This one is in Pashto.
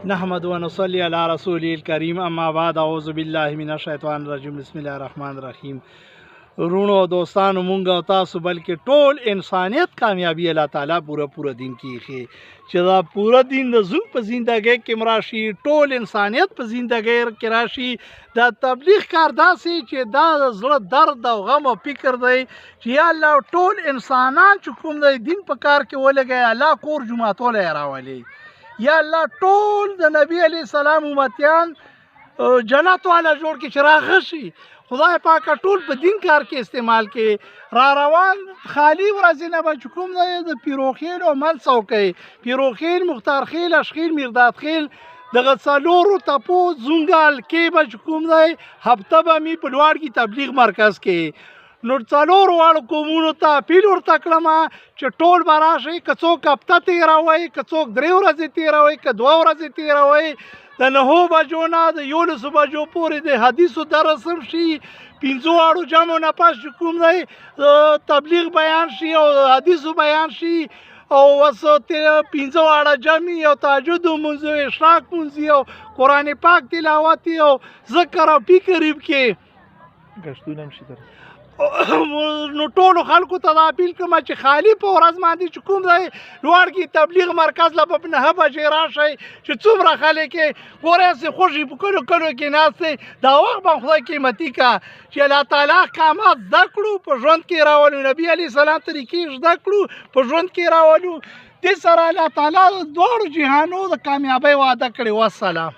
نحمد و نصلي على رسوله الكريم اما بعد اعوذ بالله من الشیطان الرجیم بسم الله الرحمن الرحیم. ورونو دوستانو مونږ او تاسو بلکې ټول انسانیت کامیابی الله تعالی پوره دین کې چې دا پوره دین د زو په زندګۍ کې مراشي، ټول انسانیت په زندګۍ کې راشي. دا تبلیغ کار داسې چې دا زړه درد او غم او فکر دی چې یا الله ټول انسانان چې کوم دی دین په کار کې ولګي، الله کور جمعتونه یې راولي، یا الله ټول د نبی علیه السلام امتیان جنت والا جوړ کې چې راغشي. خدای پاک ټول په دین کار کې استعمال کې را روان خالی ورځې نه به کوم دی د پیروخیل او مل څوکۍ پیروخیل مختار خیل اشخیل میرداد خیل دغه څلورو تپو زونګال کې به کوم دی هفته به می په لوړ کې تبلیغ مرکز کې نو څلورو واړو قومونو ته اپیل ورته کړم چې ټول به راشئ، که څوک هفته تېروئ، که څوک 3 ورځې تېروئ، که 2 ورځې تېروئ، د 9 بجو نه د 11 بجو پورې د حدیثو درس هم شي، 5 واړو جمعو نه پس چې کوم دی تبلیغ بیان شي او حدیثو بیان شي او بس 15 واړه جمعي او تهجد لمونځ او اشراق لمونځ او قرآن پاک تلاوت او ذکر او فکر کې ګشتونه هم شي نو ټولو خلکو ته دا اپیل کوم چې خالی په ورځ باندې چې کوم دی لوړ کې تبلیغ مرکز له په 9 بجې راشئ چې څومره خلک یې ګورئ هسې خوښي په کلو کې ناست دی. دا وخت به خدای قیمتي کا چې الله تعالی احکامات زده کړو، په ژوند کې راولو، نبي علیه السلام طریقې زده کړو، په ژوند کې راولو. دې سره الله تعالی د دواړو جهانو د کامیابۍ وعده کړې. والسلام.